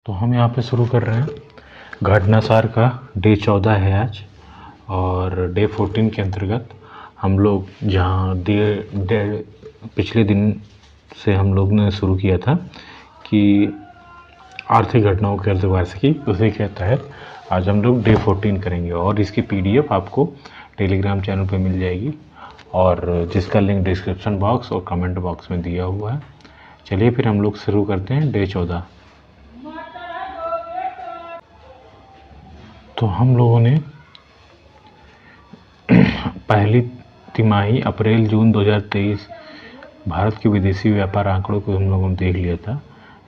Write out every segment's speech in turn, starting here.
तो हम यहाँ पे शुरू कर रहे हैं घटनासार का डे 14 है आज। और डे 14 के अंतर्गत हम लोग जहाँ पिछले दिन से हम लोग ने शुरू किया था कि आर्थिक घटनाओं के अर्धवार्षिकी, उसी के तहत आज हम लोग डे 14 करेंगे और इसकी PDF आपको टेलीग्राम चैनल पे मिल जाएगी और जिसका लिंक डिस्क्रिप्शन बॉक्स और कमेंट बॉक्स में दिया हुआ है। चलिए फिर हम लोग शुरू करते हैं डे 14। तो हम लोगों ने पहली तिमाही अप्रैल जून 2023 भारत के विदेशी व्यापार आंकड़ों को हम लोगों ने देख लिया था।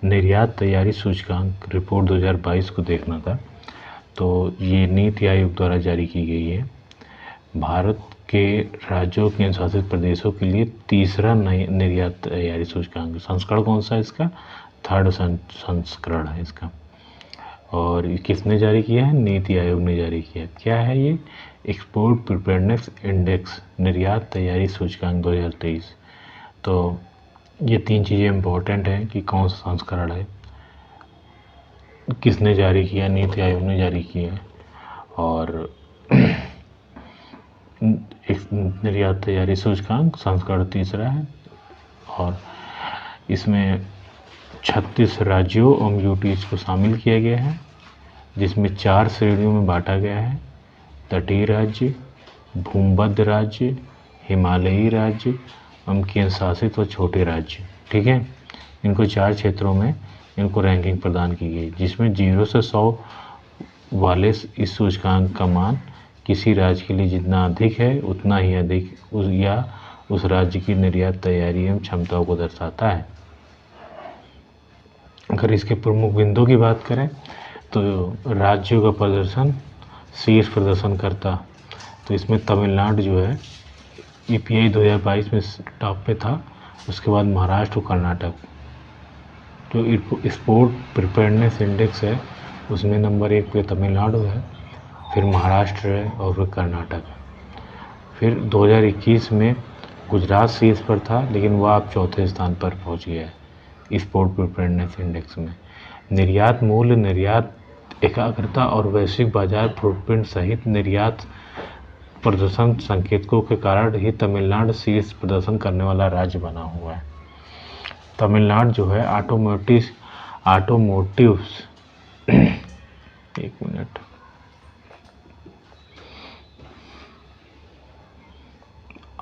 निर्यात तैयारी सूचकांक रिपोर्ट 2022 को देखना था। तो ये नीति आयोग द्वारा जारी की गई है। भारत के राज्यों केंद्र शासित प्रदेशों के लिए तीसरा निर्यात तैयारी सूचकांक। संस्करण कौन सा है इसका? 3rd संस्करण है इसका। और ये किसने जारी किया है? नीति आयोग ने जारी किया। क्या है ये? एक्सपोर्ट प्रिपेयर्डनेस इंडेक्स, निर्यात तैयारी सूचकांक 2023। तो ये 3 चीज़ें इम्पोर्टेंट हैं कि कौन सा संस्करण है, किसने जारी किया, नीति आयोग ने जारी किया है। और एक निर्यात तैयारी सूचकांक संस्करण तीसरा है और इसमें 36 राज्यों और यूटीज को शामिल किया गया है, जिसमें 4 श्रेणियों में बांटा गया है। तटीय राज्य, भूमध्य राज्य, हिमालयी राज्य एवं केंद्र शासित और छोटे राज्य। ठीक है, इनको 4 क्षेत्रों में इनको रैंकिंग प्रदान की गई, जिसमें 0 से 100 वाले इस सूचकांक का मान किसी राज्य के लिए जितना अधिक है उतना ही अधिक उस राज्य की निर्यात तैयारी एवं क्षमताओं को दर्शाता है। अगर इसके प्रमुख बिंदुओं की बात करें तो राज्यों का प्रदर्शन, शीर्ष प्रदर्शन करता, तो इसमें तमिलनाडु जो है EPI 2022 में टॉप पे था। उसके बाद महाराष्ट्र और कर्नाटक। जो एक्सपोर्ट प्रिपेयर्डनेस इंडेक्स है उसमें नंबर 1 पे तमिलनाडु है, फिर महाराष्ट्र है और फिर कर्नाटक। फिर 2021 में गुजरात शीर्ष पर था, लेकिन वह अब 4थे स्थान पर पहुंच गया है एक्सपोर्ट प्रिपेयर्डनेस इंडेक्स में। निर्यात मूल्य, निर्यात एकाग्रता और वैश्विक बाजार फुटप्रिंट सहित निर्यात प्रदर्शन संकेतकों के कारण ही तमिलनाडु शीर्ष प्रदर्शन करने वाला राज्य बना हुआ है। तमिलनाडु जो है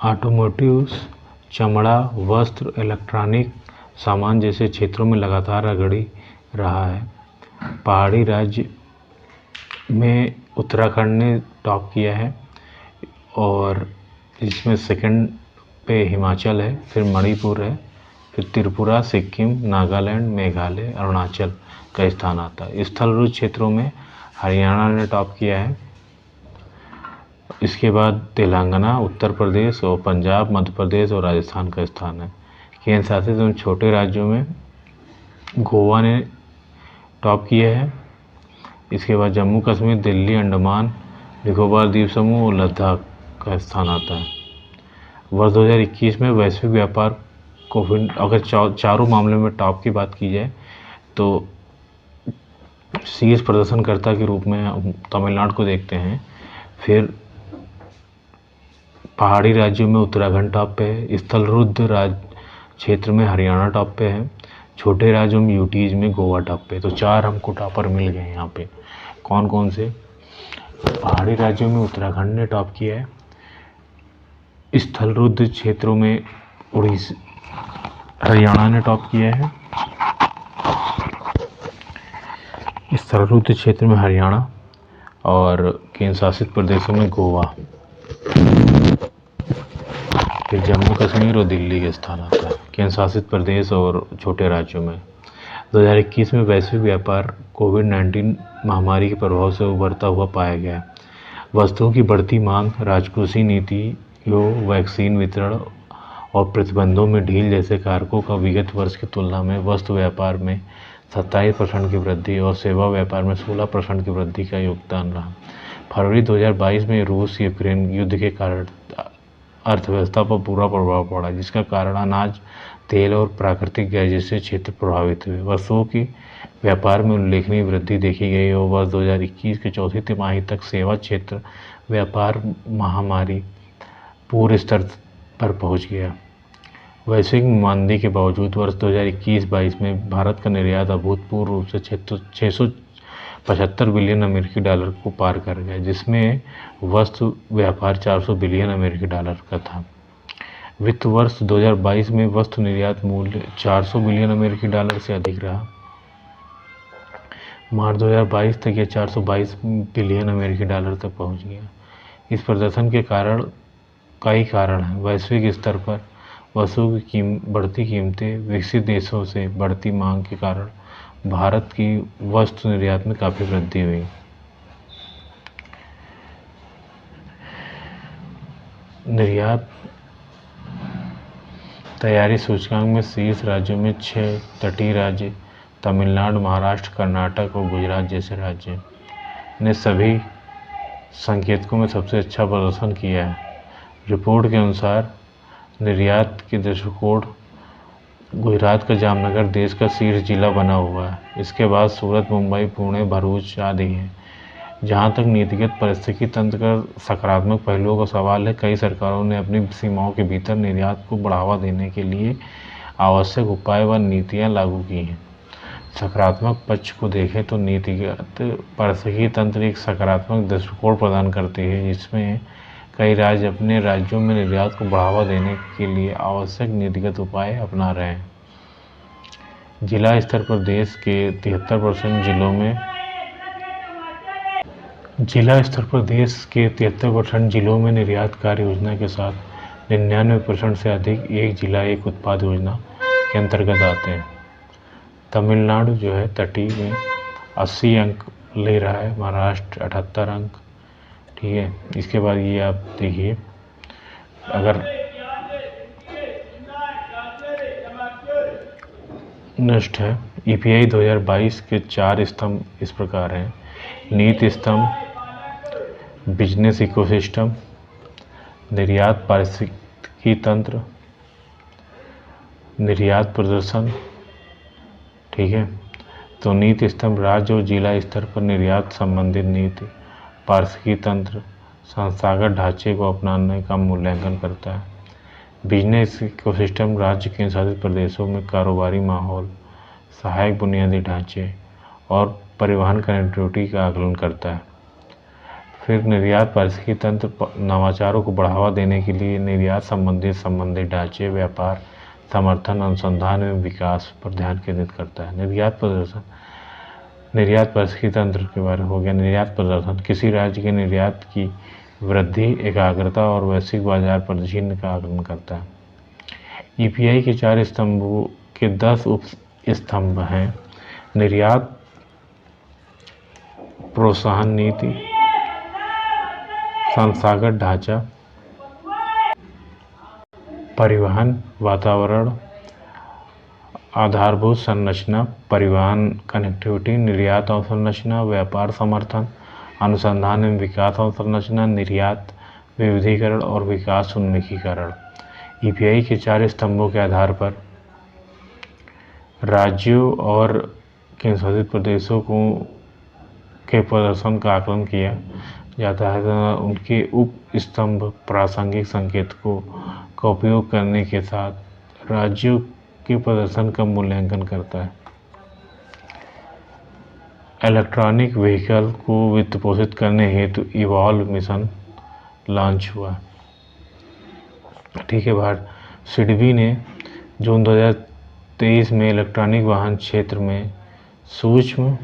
ऑटोमोटिव्स, चमड़ा, वस्त्र, इलेक्ट्रॉनिक सामान जैसे क्षेत्रों में लगातार अग्रणी रहा है। पहाड़ी राज्य में उत्तराखंड ने टॉप किया है और इसमें सेकंड पे हिमाचल है, फिर मणिपुर है, फिर त्रिपुरा, सिक्किम, नागालैंड, मेघालय, अरुणाचल का स्थान आता है। स्थलरूप क्षेत्रों में हरियाणा ने टॉप किया है। इसके बाद तेलंगाना, उत्तर प्रदेश और पंजाब, मध्य प्रदेश और राजस्थान का स्थान है। केंद्र शासित एवं छोटे राज्यों में गोवा ने टॉप किया है। इसके बाद जम्मू कश्मीर, दिल्ली, अंडमान निकोबार द्वीप समूह और लद्दाख का स्थान आता है। वर्ष 2021 में वैश्विक व्यापार को अगर चारों मामलों में टॉप की बात की जाए तो शीर्ष प्रदर्शनकर्ता के रूप में हम तमिलनाडु को देखते हैं। फिर पहाड़ी राज्यों में उत्तराखंड टॉप पे है। स्थलरुद्ध राज्य क्षेत्र में हरियाणा टॉप पे है। छोटे राज्यों में यूटीज में गोवा टॉप पे। तो 4 हमको टॉपर मिल गए यहाँ पे। कौन कौन से? पहाड़ी राज्यों में उत्तराखंड ने टॉप किया है। स्थलरुद्ध क्षेत्रों में हरियाणा ने टॉप किया है। स्थलरुद्ध क्षेत्र में हरियाणा और केंद्र शासित प्रदेशों में गोवा, फिर जम्मू कश्मीर और दिल्ली का स्थान आता है। केंद्र शासित प्रदेश और छोटे राज्यों में 2021 में वैश्विक व्यापार कोविड-19 महामारी के प्रभाव से उभरता हुआ पाया गया। वस्तुओं की बढ़ती मांग, राजकोषीय नीतियों, वैक्सीन वितरण और प्रतिबंधों में ढील जैसे कारकों का विगत वर्ष की तुलना में वस्तु व्यापार में 27% की वृद्धि और सेवा व्यापार में 16% की वृद्धि का योगदान रहा। फरवरी 2022 में रूस यूक्रेन युद्ध के कारण अर्थव्यवस्था पर बुरा प्रभाव पड़ा, जिसका कारण अनाज, तेल और प्राकृतिक गैस जैसे क्षेत्र प्रभावित हुए। वस्तुओं की व्यापार में उल्लेखनीय वृद्धि देखी गई और वर्ष 2021 के चौथी तिमाही तक सेवा क्षेत्र व्यापार महामारी पूर्ण स्तर पर पहुंच गया। वैश्विक मंदी के बावजूद वर्ष 2021-22 में भारत का निर्यात अभूतपूर्व रूप से 675 बिलियन अमेरिकी डॉलर को पार कर गया, जिसमें वस्तु व्यापार 400 बिलियन अमेरिकी डॉलर का था। वित्त वर्ष 2022 में वस्तु निर्यात मूल्य 400 बिलियन अमेरिकी डॉलर से अधिक रहा। मार्च 2022 तक यह 422 बिलियन अमेरिकी डॉलर तक पहुंच गया। इस प्रदर्शन के कारण कई कारण हैं। वैश्विक स्तर पर वस्तुओं की बढ़ती कीमतें, विकसित देशों से बढ़ती मांग के कारण भारत की वस्तु निर्यात में काफ़ी वृद्धि हुई। निर्यात तैयारी सूचकांक में शीर्ष राज्यों में 6 तटीय राज्य तमिलनाडु, महाराष्ट्र, कर्नाटक और गुजरात जैसे राज्य ने सभी संकेतकों में सबसे अच्छा प्रदर्शन किया है। रिपोर्ट के अनुसार निर्यात के दृष्टिकोण गुजरात का जामनगर देश का शीर्ष जिला बना हुआ है। इसके बाद सूरत, मुंबई, पुणे, भरूच आदि हैं। जहां तक नीतिगत पारिस्थितिकी तंत्र का सकारात्मक पहलुओं का सवाल है, कई सरकारों ने अपनी सीमाओं के भीतर निर्यात को बढ़ावा देने के लिए आवश्यक उपाय व नीतियां लागू की हैं। सकारात्मक पक्ष को देखें तो नीतिगत पारिस्थितिकी तंत्र एक सकारात्मक दृष्टिकोण प्रदान करती है, जिसमें कई राज्य अपने राज्यों में निर्यात को बढ़ावा देने के लिए आवश्यक नीतिगत उपाय अपना रहे हैं। जिला स्तर पर देश के 73% जिलों में निर्यात कार्य योजना के साथ 99% से अधिक एक जिला एक उत्पाद योजना के अंतर्गत आते हैं। तमिलनाडु जो है तटीय में 80 अंक ले रहा है, महाराष्ट्र 78 अंक, ठीक है। इसके बाद ये आप देखिए, अगर नेक्स्ट है EPI 2022 के 4 स्तंभ इस प्रकार हैं। नीति स्तंभ, बिजनेस इकोसिस्टम, निर्यात पारिस्थितिकी तंत्र, निर्यात प्रदर्शन, ठीक है। तो नीति स्तंभ राज्य और जिला स्तर पर निर्यात संबंधित नीति, पारिस्थितिकी तंत्र, संस्थागत ढांचे को अपनाने का मूल्यांकन करता है। बिजनेस इकोसिस्टम राज्य केंद्र शासित प्रदेशों में कारोबारी माहौल, सहायक बुनियादी ढांचे और परिवहन कनेक्टिविटी का आकलन करता है। फिर निर्यात पारिस्थितिकी तंत्र नवाचारों को बढ़ावा देने के लिए निर्यात संबंधित ढांचे, व्यापार, समर्थन, अनुसंधान एवं विकास पर ध्यान केंद्रित करता है। निर्यात प्रदर्शन, निर्यात पारिस्थितिकी तंत्र के बारे में हो गया। निर्यात प्रदर्शन किसी राज्य के निर्यात की वृद्धि, एकाग्रता और वैश्विक बाजार प्रदर्शन का आकलन करता है। EPI के 4 स्तंभों के 10 उप स्तंभ हैं। निर्यात प्रोत्साहन नीति, संस्थागत ढांचा, परिवहन वातावरण, आधारभूत संरचना, परिवहन कनेक्टिविटी, निर्यात अवसंरचना, व्यापार समर्थन, अनुसंधान एवं विकास अवसंरचना, निर्यात विविधीकरण और विकास उन्मुखीकरण। EPI के 4 स्तंभों के आधार पर राज्यों और केंद्र शासित प्रदेशों के प्रदर्शन का आकलन किया जाता है तथा उनके उप स्तंभ प्रासंगिक संकेतकों का उपयोग करने के साथ राज्यों के प्रदर्शन का मूल्यांकन करता है। इलेक्ट्रॉनिक व्हीकल को वित्तपोषित करने हेतु इवॉल्व मिशन लॉन्च हुआ, ठीक है। भारत सिडबी ने जून 2023 में इलेक्ट्रॉनिक वाहन क्षेत्र में सूक्ष्म,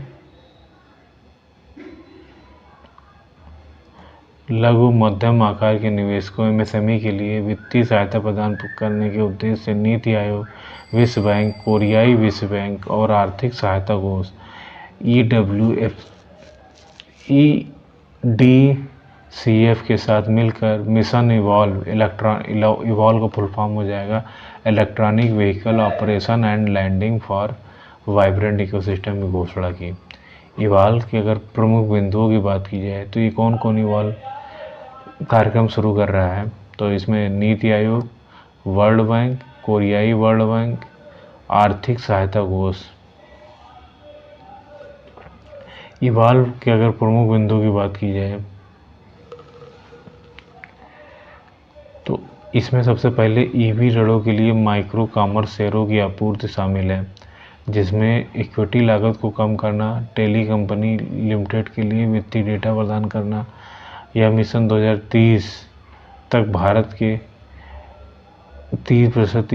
लघु, मध्यम आकार के निवेशकों MSME के लिए वित्तीय सहायता प्रदान करने के उद्देश्य से नीति आयोग, विश्व बैंक, कोरियाई विश्व बैंक और आर्थिक सहायता कोष EDCF के साथ मिलकर मिशन इवॉल्व, इवॉल्व का फुल फॉर्म हो जाएगा electronic vehicle operation and landing for vibrant ecosystem की घोषणा की। इवॉल्व के अगर प्रमुख बिंदुओं की बात की जाए तो ये कौन कौन इवॉल्व कार्यक्रम शुरू कर रहा है, तो इसमें नीति आयोग, वर्ल्ड बैंक, कोरियाई वर्ल्ड बैंक, आर्थिक सहायता कोष। इवाल्व के अगर प्रमुख बिंदु की बात की जाए तो इसमें सबसे पहले ईवी ऋणों के लिए माइक्रो कॉमर्स शेयरों की आपूर्ति शामिल है, जिसमें इक्विटी लागत को कम करना, टेली कंपनी लिमिटेड के लिए वित्तीय डेटा प्रदान करना। यह मिशन 2030 तक भारत के 30%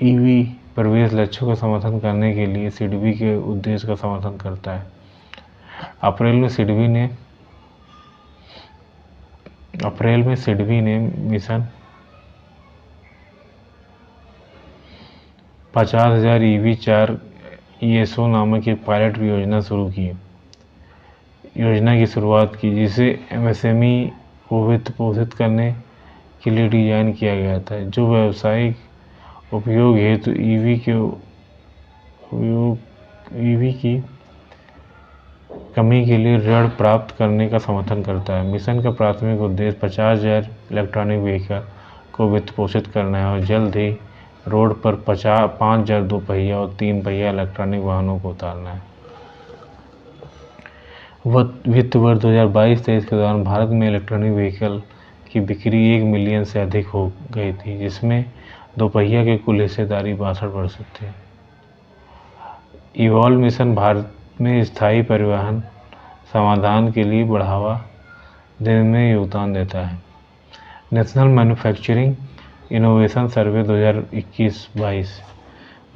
ईवी प्रवेश लक्ष्यों का समर्थन करने के लिए सिडबी के उद्देश्य का समर्थन करता है। अप्रैल में सिडबी ने मिशन 50,000 ईवी 4 ESO नामक एक पायलट योजना शुरू की। योजना की शुरुआत की जिसे MSME को वित्त पोषित करने के लिए डिजाइन किया गया था, जो व्यावसायिक उपयोग हेतु ईवी की कमी के लिए ऋण प्राप्त करने का समर्थन करता है। मिशन का प्राथमिक उद्देश्य 50,000 इलेक्ट्रॉनिक व्हीकल को वित्त पोषित करना है और जल्द ही रोड पर 5,000 2 पहिया और 3 पहिया इलेक्ट्रॉनिक वाहनों को उतारना है। वित्त वर्ष 2022-23 के दौरान भारत में इलेक्ट्रॉनिक व्हीकल की बिक्री 1 मिलियन से अधिक हो गई थी, जिसमें 2 पहिया के कुल हिस्सेदारी 62% थे। इवॉल्व मिशन भारत में स्थायी परिवहन समाधान के लिए बढ़ावा देने में योगदान देता है। नेशनल मैन्युफैक्चरिंग इनोवेशन सर्वे 2021-22।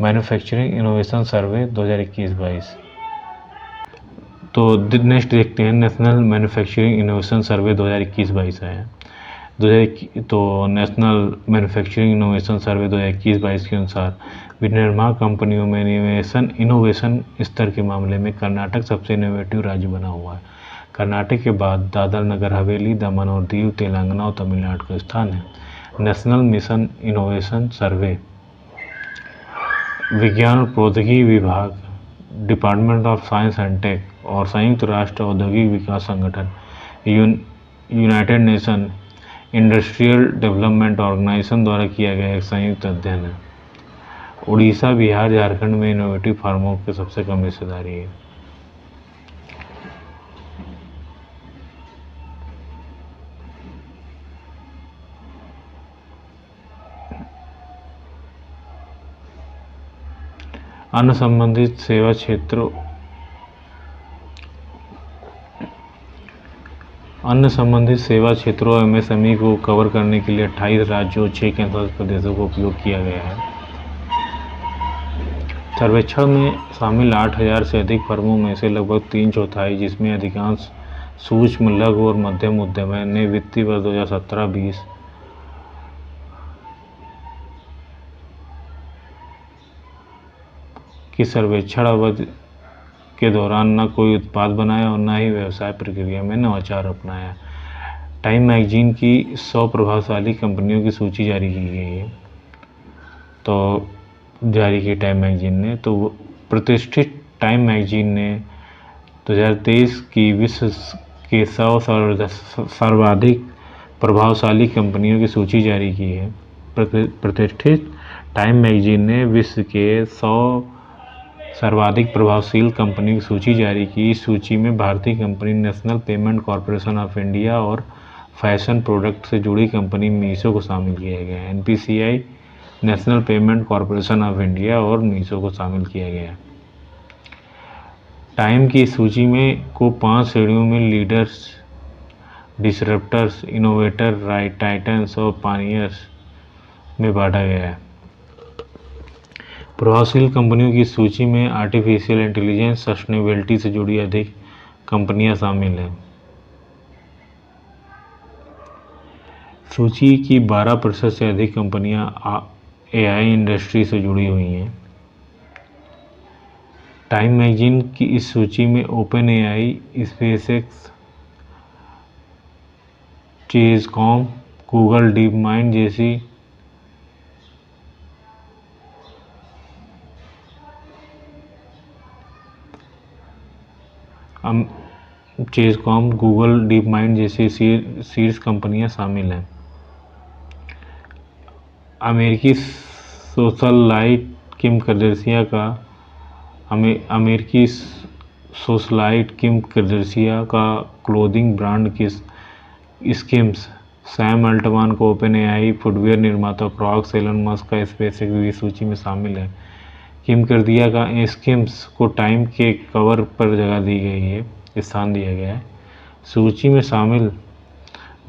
मैन्युफैक्चरिंग इनोवेशन सर्वे 2021-22। तो नेक्स्ट देखते हैं नेशनल मैन्युफैक्चरिंग इनोवेशन सर्वे 2021-22 है। तो नेशनल मैन्युफैक्चरिंग इनोवेशन सर्वे 2021-22 के अनुसार विनिर्माण कंपनियों में इनोवेशन स्तर के मामले में कर्नाटक सबसे इनोवेटिव राज्य बना हुआ है। कर्नाटक के बाद दादर नगर हवेली, दमन और दीव, तेलंगाना और तमिलनाडु का स्थान है। नेशनल मिशन इनोवेशन सर्वे विज्ञान और प्रौद्योगिकी विभाग, department of science and tech और संयुक्त राष्ट्र औद्योगिक विकास संगठन, united nation industrial development organisation द्वारा किया गया एक संयुक्त अध्ययन है। उड़ीसा, बिहार, झारखंड में इनोवेटिव फार्मों की सबसे कम हिस्सेदारी है। अन्य संबंधित सेवा क्षेत्रों MSME को कवर करने के लिए 28 राज्यों और 6 केंद्रशासित प्रदेशों को उपयोग किया गया है। सर्वेक्षण में शामिल 8,000 से अधिक फर्मों में से लगभग 3/4, जिसमें अधिकांश सूक्ष्म, लघु और मध्यम उद्यम है, ने वित्तीय वर्ष 2017-20 की सर्वेक्षण अवधि के दौरान न कोई उत्पाद बनाया और न ही व्यवसाय प्रक्रिया में नवाचार अपनाया। टाइम मैगजीन की 100 प्रभावशाली कंपनियों की सूची जारी की गई है। तो जारी की टाइम मैगजीन ने, तो प्रतिष्ठित टाइम मैगजीन ने 2023 की विश्व के 100 सर्वाधिक प्रभावशाली कंपनियों की सूची जारी की है। प्रतिष्ठित टाइम मैगजीन ने विश्व के 100 सर्वाधिक प्रभावशील कंपनी की सूची जारी की। इस सूची में भारतीय company national payment corporation of India और फैशन प्रोडक्ट से जुड़ी कंपनी मीशो को शामिल किया गया है। NPCI national payment corporation of India और मीशो को शामिल किया गया। टाइम की सूची में को 5 श्रेणियों में लीडर्स, डिसरप्टर्स, इनोवेटर, टाइटन्स और पायनियर्स में बांटा गया है। प्रभावशील कंपनियों की सूची में आर्टिफिशियल इंटेलिजेंस, सस्टेनेबिलिटी से जुड़ी अधिक कंपनियां शामिल हैं। सूची की 12% से अधिक कंपनियां AI इंडस्ट्री से जुड़ी हुई हैं। टाइम मैगजीन की इस सूची में OpenAI, SpaceX, चेज़कॉम, गूगल डीप माइंड जैसी शीर्ष कंपनियां शामिल हैं। अमेरिकी सोशलाइट किम कार्दाशियां का अमेरिकी सोशलाइट किम कार्दाशियां का क्लोथिंग ब्रांड किस स्किम्स, सैम अल्टमान को ओपन एआई फुटवियर निर्माता क्रॉक्स, एलन मस्क का स्पेसएक्स भी सूची में शामिल है। किम कार्दाशियां का स्किम्स को टाइम के कवर पर जगह दी गई है, स्थान दिया गया है। सूची में शामिल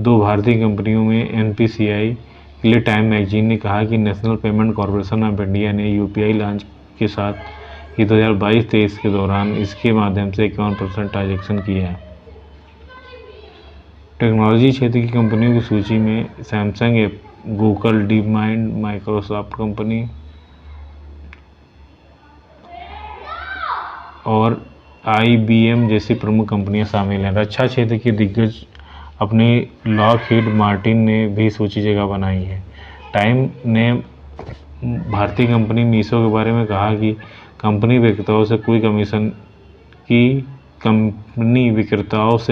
2 भारतीय कंपनियों में एनपीसीआई के लिए टाइम मैगजीन ने कहा कि national payment corporation of India ने यूपीआई लॉन्च के साथ ही 2022-23 के दौरान इसके माध्यम से 51% ट्रांजैक्शन किया है। टेक्नोलॉजी क्षेत्र की कंपनियों की सूची में Samsung, Google, deep mind, Microsoft company और आईबीएम जैसी प्रमुख कंपनियां शामिल हैं। रक्षा क्षेत्र के दिग्गज अपनी लॉकहीड मार्टिन ने भी सूची जगह बनाई है। टाइम ने भारतीय कंपनी मीशो के बारे में कहा कि कंपनी विक्रेताओं से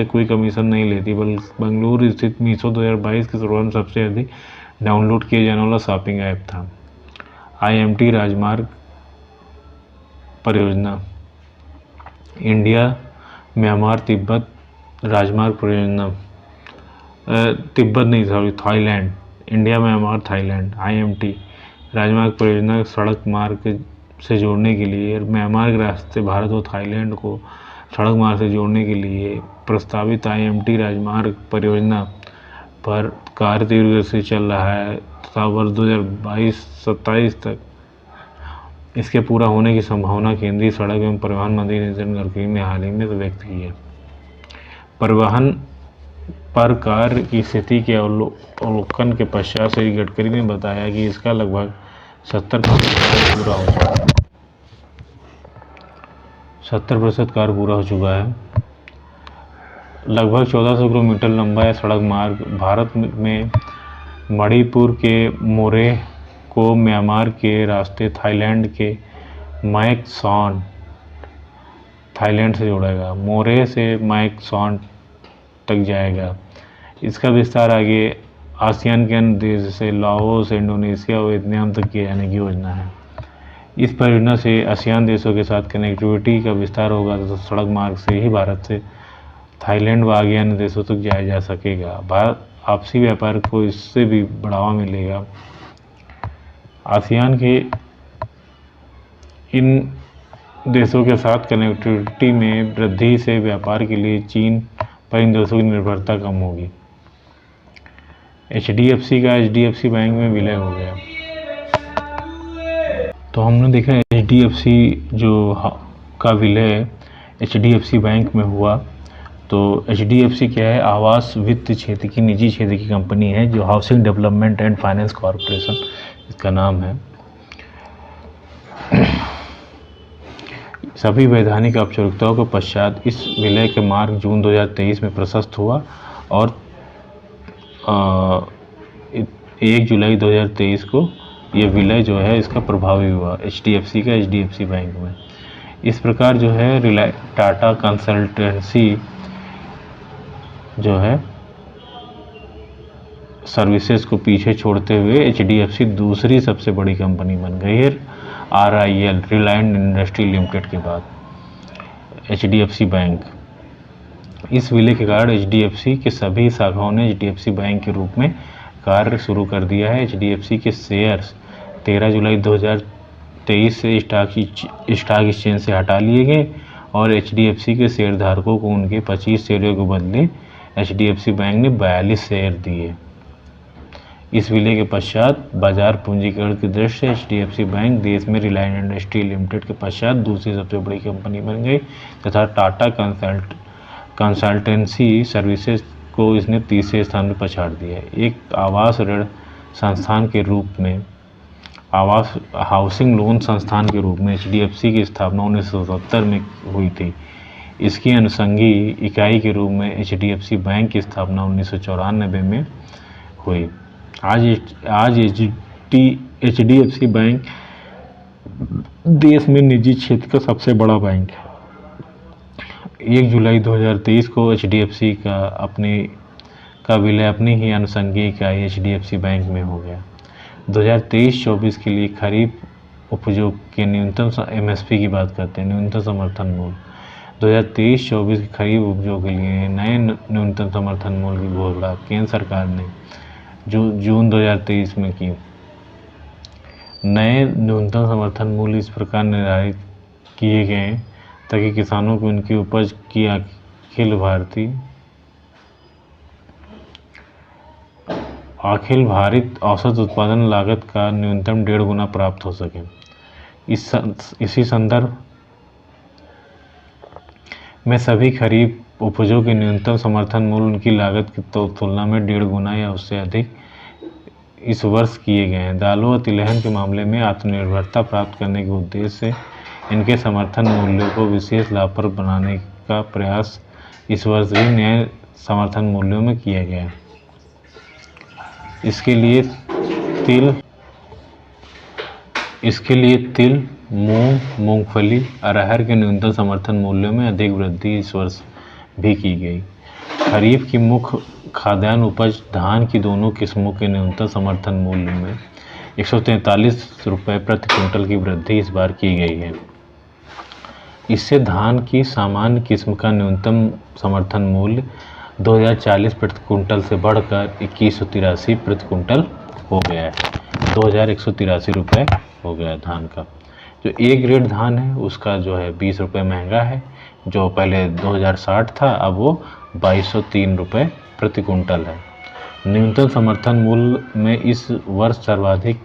कोई कमीशन नहीं लेती। बंगलुरु स्थित मीशो 2022 की शुरुआत में सबसे अधिक डाउनलोड किया जाने वाला शॉपिंग ऐप था। आईएमटी राजमार्ग परियोजना, इंडिया म्यांमार तिब्बत राजमार्ग परियोजना, तिब्बत नहीं sorry Thailand, India Myanmar Thailand IMT राजमार्ग परियोजना सड़क मार्ग से जोड़ने के लिए म्यांमार के रास्ते भारत और थाईलैंड को सड़क मार्ग से जोड़ने के लिए प्रस्तावित आईएमटी राजमार्ग परियोजना पर कार्य तीव्र गति से चल रहा है तथा वर्ष 2022-27 तक इसके पूरा होने की संभावना केंद्रीय सड़क एवं परिवहन मंत्री नितिन गडकरी ने हाल ही में व्यक्त की है। परिवहन पर कार्य की स्थिति के अवलोकन के पश्चात श्री गडकरी ने बताया कि इसका लगभग 70% कार्य पूरा हो चुका है। लगभग 1400 किलोमीटर लंबा यह सड़क मार्ग भारत में मणिपुर के मोरेह को म्यांमार के रास्ते थाईलैंड के मैक सॉन थाईलैंड से जोड़ेगा। मोरेह से मैक सॉन तक जाएगा। इसका विस्तार आगे आसियान के अन्य देश जैसे लाओस, इंडोनेशिया और वियतनाम तक किए जाने की योजना है। इस परियोजना से आसियान देशों के साथ कनेक्टिविटी का विस्तार होगा तथा सड़क मार्ग से ही भारत से थाईलैंड व आगे अन्य देशों तक जाया जा सकेगा। भारत आपसी व्यापार को इससे भी बढ़ावा मिलेगा। आसियान के इन देशों के साथ कनेक्टिविटी में वृद्धि से व्यापार के लिए चीन पर इन देशों की निर्भरता कम होगी। एचडीएफसी का एचडीएफसी बैंक में विलय हो गया। तो हमने देखा एचडीएफसी का विलय एचडीएफसी बैंक में हुआ। तो एचडीएफसी क्या है? आवास वित्त क्षेत्र की निजी क्षेत्र की कंपनी है जो housing development and finance corporation इसका नाम है। सभी वैधानिक औपचारिकताओं के पश्चात इस विलय के मार्ग जून 2023 में प्रशस्त हुआ और 1 जुलाई 2023 को यह विलय जो है इसका प्रभावी हुआ एचडीएफसी का एचडीएफसी बैंक में। इस प्रकार जो है टाटा कंसल्टेंसी जो है सर्विसेज को पीछे छोड़ते हुए एचडीएफसी दूसरी सबसे बड़ी कंपनी बन गई है आरआईएल रिलायंस इंडस्ट्री लिमिटेड के बाद एचडीएफसी बैंक। इस विलय के कारण एचडीएफसी के सभी शाखाओं ने एचडीएफसी बैंक के रूप में कार्य शुरू कर दिया है। एचडीएफसी के शेयर्स 13 जुलाई 2023 से स्टॉक एक्सचेंज से हटा लिए गए और एचडीएफसी के शेयरधारकों को उनके 25 शेयरों के बदले एचडीएफसी बैंक ने 42 शेयर दिए। इस विलय के पश्चात बाजार पूंजीकरण की दृष्टि से एचडीएफसी बैंक देश में रिलायंस इंडस्ट्री लिमिटेड के पश्चात दूसरी सबसे बड़ी कंपनी बन गई तथा टाटा कंसल्टेंसी सर्विसेज को इसने तीसरे स्थान पर पछाड़ दिया। एक आवास ऋण संस्थान के रूप में हाउसिंग लोन संस्थान के रूप में एचडीएफसी की स्थापना 1970 में हुई थी। इसकी अनुषंगी इकाई के रूप में एचडीएफसी बैंक की स्थापना 1994 में हुई। आज एचडीएफसी बैंक देश में निजी क्षेत्र का सबसे बड़ा बैंक है। 1 जुलाई 2023 को एचडीएफसी का विलय अपनी ही अनुषंगी इकाई एचडीएफसी बैंक में हो गया। 2023-24 के लिए खरीफ उपज के न्यूनतम MSP की बात करते हैं, न्यूनतम समर्थन मूल्य। 2023-24 के खरीफ उपजों के लिए नए न्यूनतम समर्थन मूल्य की घोषणा केंद्र सरकार ने जून 2023 में की। नए न्यूनतम समर्थन मूल्य इस प्रकार निर्धारित किए गए हैं ताकि किसानों को उनकी उपज की अखिल भारित औसत उत्पादन लागत का न्यूनतम 1.5 गुना प्राप्त हो सके। इसी संदर्भ में सभी खरीफ उपजों के न्यूनतम समर्थन मूल्य उनकी लागत की तुलना में 1.5 गुना या उससे अधिक इस वर्ष किए गए हैं। दालों और तिलहन के मामले में आत्मनिर्भरता प्राप्त करने के उद्देश्य से इनके समर्थन मूल्यों को विशेष लाभप्रद बनाने का प्रयास इस वर्ष भी नए समर्थन मूल्यों में किया गया है। इसके लिए तिल, मूंग, मूंगफली, अरहर के न्यूनतम समर्थन मूल्यों में अधिक वृद्धि इस वर्ष भी की गई। खरीफ की मुख्य खाद्यान्न उपज धान की दोनों किस्मों के न्यूनतम समर्थन मूल्य में 143 रुपये प्रति क्विंटल की वृद्धि इस बार की गई है। इससे धान की सामान्य किस्म का न्यूनतम समर्थन मूल्य 2040 प्रति क्विंटल से बढ़कर 2183 प्रति क्विंटल हो गया है। 2183 रुपये हो गया धान का। जो ए ग्रेड धान है उसका जो है 20 रुपये महंगा है, जो पहले 2060 था अब वो 2203 रुपये प्रति क्विंटल है। न्यूनतम समर्थन मूल्य में इस वर्ष सर्वाधिक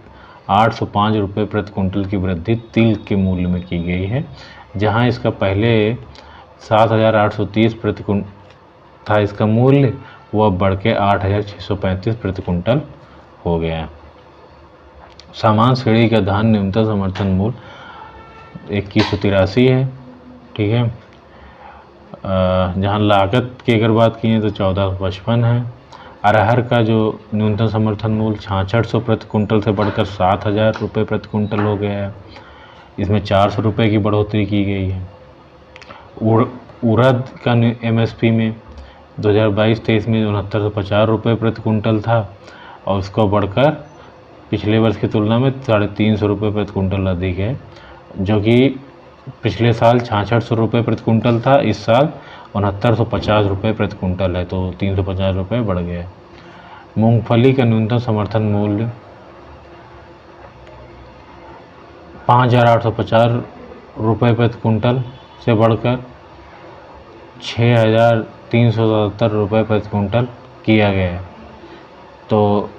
805 रुपये प्रति क्विंटल की वृद्धि तिल के मूल्य में की गई है, जहां इसका पहले 7830 प्रति क्विंटल था इसका मूल्य, वह बढ़ के 8635 प्रति क्विंटल हो गया है। सामान्य श्रेणी का धान न्यूनतम समर्थन मूल्य 2183 है, ठीक है। जहां लागत की अगर बात की तो 1455 है। अरहर का जो न्यूनतम समर्थन मूल्य 6600 प्रति क्विंटल से बढ़कर 7000 रुपये प्रति क्विंटल हो गया है। इसमें 400 रुपये की बढ़ोतरी की गई है। उड़द का MSP में 2022-23 में 6950 रुपये प्रति क्विंटल था और उसको बढ़कर पिछले वर्ष की तुलना में 350 रुपये प्रति क्विंटल अधिक है, जो कि पिछले साल 6600 रुपये प्रति क्विंटल था, इस साल 6950 रुपये प्रति क्विंटल है, तो 350 रुपये बढ़ गया है। मूंगफली का न्यूनतम समर्थन मूल्य 5850 रुपये प्रति क्विंटल से बढ़कर 6377 रुपये प्रति क्विंटल किया गया है, तो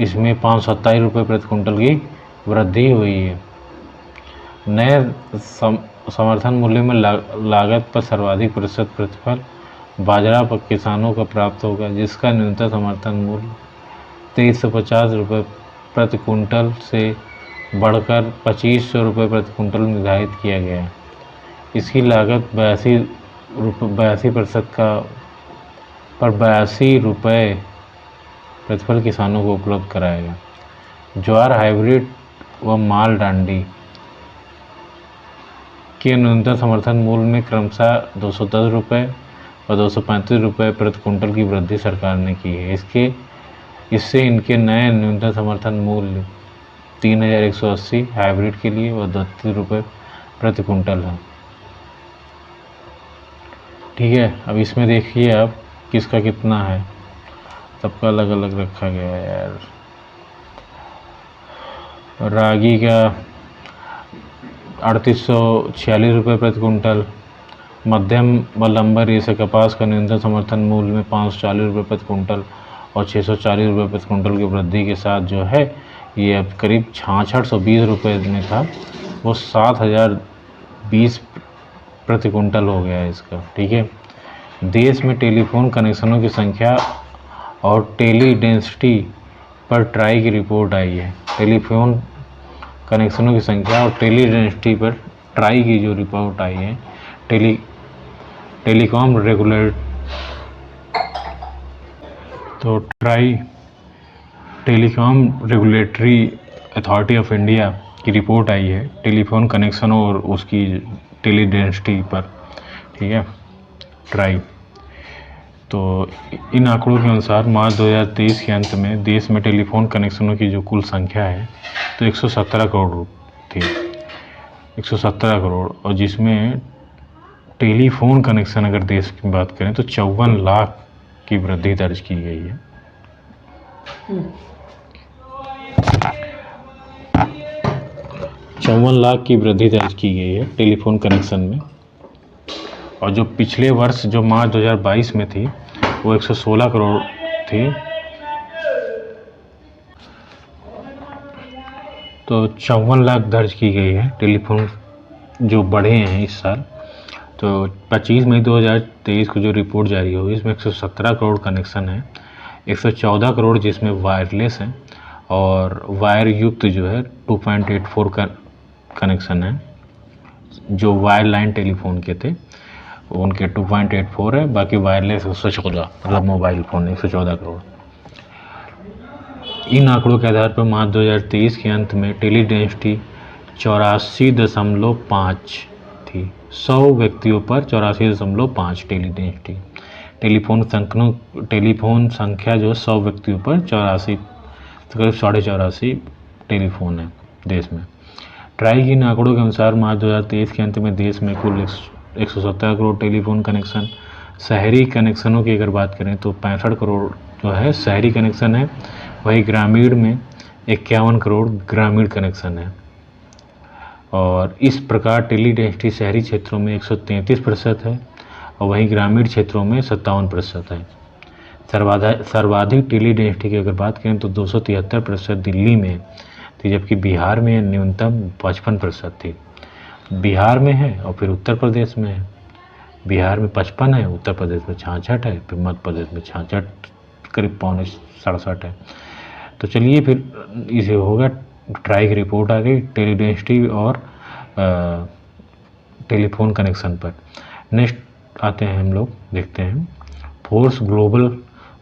इसमें 527 रुपये प्रति क्विंटल की वृद्धि हुई है। नए समर्थन मूल्य में लागत पर सर्वाधिक प्रतिशत प्रतिफल बाजरा पर किसानों को प्राप्त होगा, जिसका न्यूनतम समर्थन मूल्य 2350 रुपये प्रति क्विंटल से बढ़कर 2500 रुपये प्रति क्विंटल निर्धारित किया गया है। इसकी लागत 82 रुपये प्रतिफल किसानों को उपलब्ध कराएगा। ज्वार हाइब्रिड व माल डांडी के न्यूनतम समर्थन मूल्य में क्रमशः 210 रुपये और 235 रुपये प्रति क्विंटल की वृद्धि सरकार ने की है। इससे इनके नए न्यूनतम समर्थन मूल्य 3180 हाइब्रिड के लिए व 32 रुपये प्रति क्विंटल है, ठीक है। अब इसमें देखिए आप किसका कितना है, सबका अलग अलग रखा गया है यार। रागी का 3846 रुपये प्रति क्विंटल, मध्यम व लंबा रेशे कपास का न्यूनतम समर्थन मूल्य में 540 रुपये प्रति क्विंटल और 640 रुपये प्रति क्विंटल की वृद्धि के साथ जो है ये अब करीब 6620 रुपये में था, वो 7020 प्रति क्विंटल हो गया है इसका, ठीक है। देश में टेलीफोन कनेक्शनों की संख्या और टेली डेंसिटी पर ट्राई की रिपोर्ट आई है। टेलीफोन कनेक्शनों की संख्या और टेली डेंसिटी पर ट्राई की जो रिपोर्ट आई है, telecom regulatory authority of India की रिपोर्ट आई है टेलीफोन कनेक्शनों और उसकी टेली डेंसिटी पर, ठीक है, ट्राई। तो इन आंकड़ों के अनुसार मार्च 2023 के अंत में देश में टेलीफोन कनेक्शनों की जो कुल संख्या है तो 117 करोड़ थी, 117 करोड़, और जिसमें टेलीफोन कनेक्शन अगर देश की बात करें तो 54 लाख की वृद्धि दर्ज की गई है। 54 लाख की वृद्धि दर्ज की गई है टेलीफोन कनेक्शन में, और जो पिछले वर्ष जो मार्च 2022 में थी वो 116 करोड़ थी। तो 54 लाख दर्ज की गई है टेलीफोन जो बढ़े हैं इस साल। तो 25 मई 2023 को जो रिपोर्ट जारी हुई इसमें 117 करोड़ कनेक्शन है, 114 करोड़ जिसमें वायरलेस है और वायर युक्त जो है 2.84 का कनेक्शन है। जो वायर लाइन टेलीफोन के थे उनके 2.84 है, बाकी वायरलेस 114, मतलब मोबाइल फ़ोन 114 करोड़। इन आंकड़ों के आधार पर मार्च 2023 के अंत में टेली डेंसिटी 84.5 थी, 100 व्यक्तियों पर 84.5 टेली डेंसिटी। टेलीफोन संख्या जो 100 व्यक्तियों पर 84, करीब 84.5 टेलीफोन है देश में। ट्राई के इन आंकड़ों के अनुसार मार्च 2023 के अंत में देश में कुल 117 करोड़ टेलीफोन कनेक्शन, शहरी कनेक्शनों की अगर बात करें तो 65 करोड़ जो है शहरी कनेक्शन है, वही ग्रामीण में 51 करोड़ ग्रामीण कनेक्शन है। और इस प्रकार टेली डेंसिटी शहरी क्षेत्रों में 133% है और वहीं ग्रामीण क्षेत्रों में 57% है। सर्वाधिक टेली डेंसिटी की अगर बात करें तो 273% दिल्ली में थी, जबकि बिहार में न्यूनतम 55% थी। बिहार में है और फिर उत्तर प्रदेश में है। बिहार में 55 है, उत्तर प्रदेश में 66 है, फिर मध्य प्रदेश में 66, करीब 67 है। तो चलिए फिर इसे होगा, ट्राई की रिपोर्ट आ गई टेली डेंसिटी और टेलीफोन कनेक्शन पर। नेक्स्ट आते हैं हम लोग, देखते हैं फोर्ब्स ग्लोबल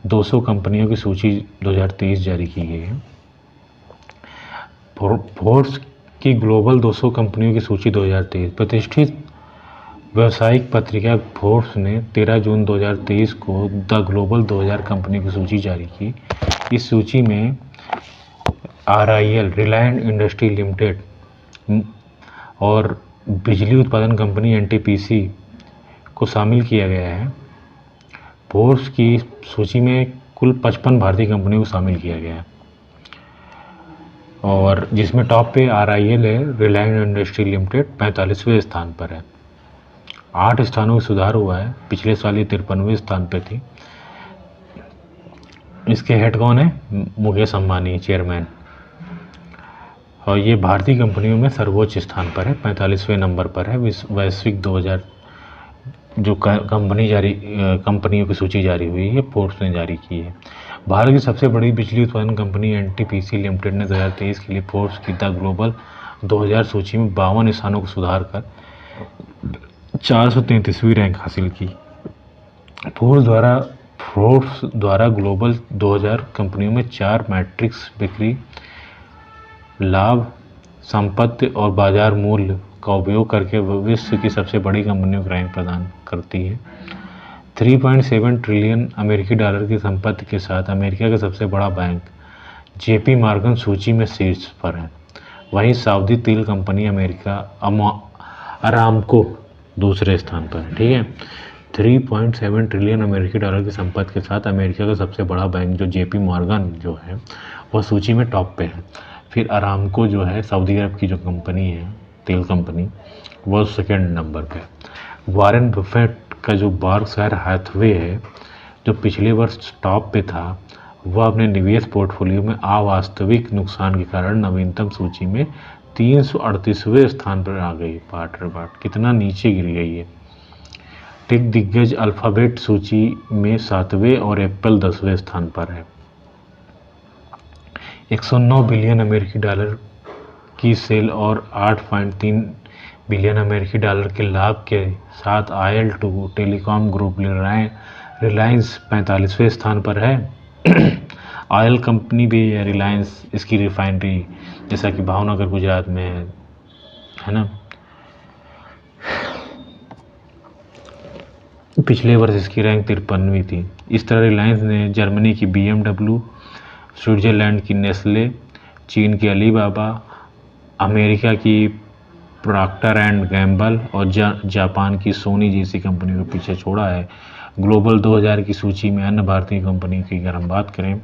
200 कंपनियों की सूची 2023 जारी की गई है। फोर्ब्स की ग्लोबल 200 कंपनियों की सूची 2023 प्रतिष्ठित व्यावसायिक पत्रिका फोर्ब्स ने 13 जून 2023 को द ग्लोबल 2000 कंपनी की सूची जारी की। इस सूची में RIL रिलायंस इंडस्ट्री लिमिटेड और बिजली उत्पादन कंपनी NTPC को शामिल किया गया है। फोर्ब्स की सूची में कुल 55 भारतीय कंपनियों को शामिल किया गया है और जिसमें टॉप पे RIL है, रिलायंस इंडस्ट्री लिमिटेड 45वें स्थान पर है। 8 स्थानों में सुधार हुआ है, पिछले साल ये 53वें स्थान पे थी। इसके हेड कौन है? मुकेश अंबानी चेयरमैन, और ये भारतीय कंपनियों में सर्वोच्च स्थान पर है, 45वें नंबर पर है। वैश्विक 2000 जो कंपनियों की सूची जारी हुई है फोर्ब्स ने जारी की है। भारत की सबसे बड़ी बिजली उत्पादन कंपनी NTPC लिमिटेड ने 2023 के लिए फोर्ब्स की द ग्लोबल 2000 सूची में 52 स्थानों को सुधार कर 433वीं रैंक हासिल की। फोर्ब्स द्वारा ग्लोबल 2000 कंपनियों में 4 मैट्रिक्स बिक्री, लाभ, संपत्ति और बाजार मूल्य का उपयोग करके विश्व की सबसे बड़ी कंपनियों को रैंक प्रदान करती है। 3.7 ट्रिलियन अमेरिकी डॉलर की संपत्ति के साथ अमेरिका का सबसे बड़ा बैंक JP मॉर्गन सूची में शीर्ष पर है। वहीं सऊदी तेल कंपनी अरामको दूसरे स्थान पर है। ठीक है, 3.7 ट्रिलियन अमेरिकी डॉलर की संपत्ति के साथ अमेरिका का सबसे बड़ा बैंक जो JP मॉर्गन जो है वह सूची में टॉप पे है। फिर अरामको जो है सऊदी अरब की जो कंपनी है, तेल कंपनी, वो सेकेंड नंबर पे। वॉरेन बफेट का जो बर्कशायर हैथवे है जो पिछले वर्ष टॉप पे था, वह अपने निवेश पोर्टफोलियो में अवास्तविक नुकसान के कारण नवीनतम सूची में 338वें स्थान पर आ गई। बाट कितना नीचे गिर गई है। टेक दिग्गज अल्फाबेट सूची में 7वें और एप्पल 10वें स्थान पर है। 109 बिलियन अमेरिकी डॉलर की सेल और 8.3 बिलियन अमेरिकी डॉलर के लाभ के साथ IL2 टेलीकॉम ग्रुप रिलायंस 45वें स्थान पर है। ऑयल कंपनी भी है रिलायंस, इसकी रिफाइनरी जैसा कि भावनगर गुजरात में है ना। पिछले वर्ष इसकी रैंक 53वीं थी। इस तरह रिलायंस ने जर्मनी की BMW, स्विट्ज़रलैंड की नेस्ले, चीन की अलीबाबा, अमेरिका की प्रॉक्टर एंड गैम्बल और जापान की सोनी जैसी कंपनियों को पीछे छोड़ा है। ग्लोबल 2000 की सूची में अन्य भारतीय कंपनियों की अगर हम बात करें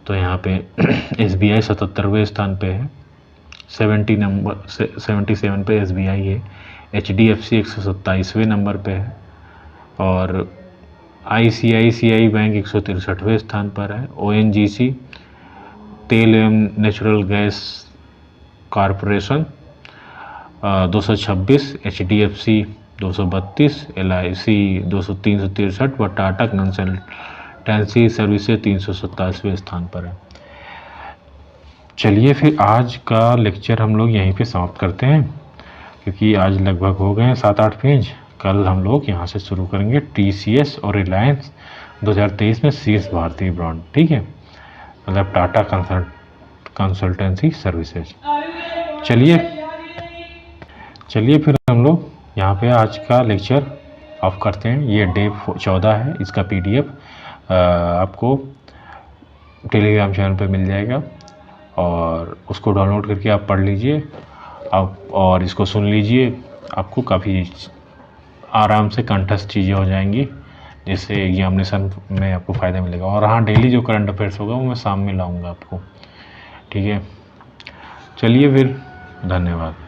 तो यहाँ पे SBI 77वें स्थान पे है, 77 पे SBI है। HDFC 127वें नंबर पे है और ICICI बैंक 163वें स्थान पर है। ONGC तेल एवं natural gas corporation 226, HDFC 232, LIC 363 व टाटा कंसल्टेंसी सर्विसेज 387वें स्थान पर है। चलिए फिर आज का लेक्चर हम लोग यहीं पे समाप्त करते हैं, क्योंकि आज लगभग हो गए हैं 7-8 पेज। कल हम लोग यहाँ से शुरू करेंगे TCS और रिलायंस 2023 में शीर्ष भारतीय ब्रांड, ठीक है, मतलब टाटा कंसल्टेंसी सर्विसेज। चलिए फिर हम लोग यहाँ पे आज का लेक्चर ऑफ करते हैं। ये डे 14 है, इसका PDF आपको टेलीग्राम चैनल पे मिल जाएगा और उसको डाउनलोड करके आप पढ़ लीजिए आप, और इसको सुन लीजिए, आपको काफ़ी आराम से कंठस्थ चीज़ें हो जाएंगी, जिससे एग्जामिनेशन में आपको फ़ायदा मिलेगा। और हाँ, डेली जो करंट अफेयर्स होगा वो मैं शाम में लाऊंगा आपको, ठीक है। चलिए फिर, धन्यवाद।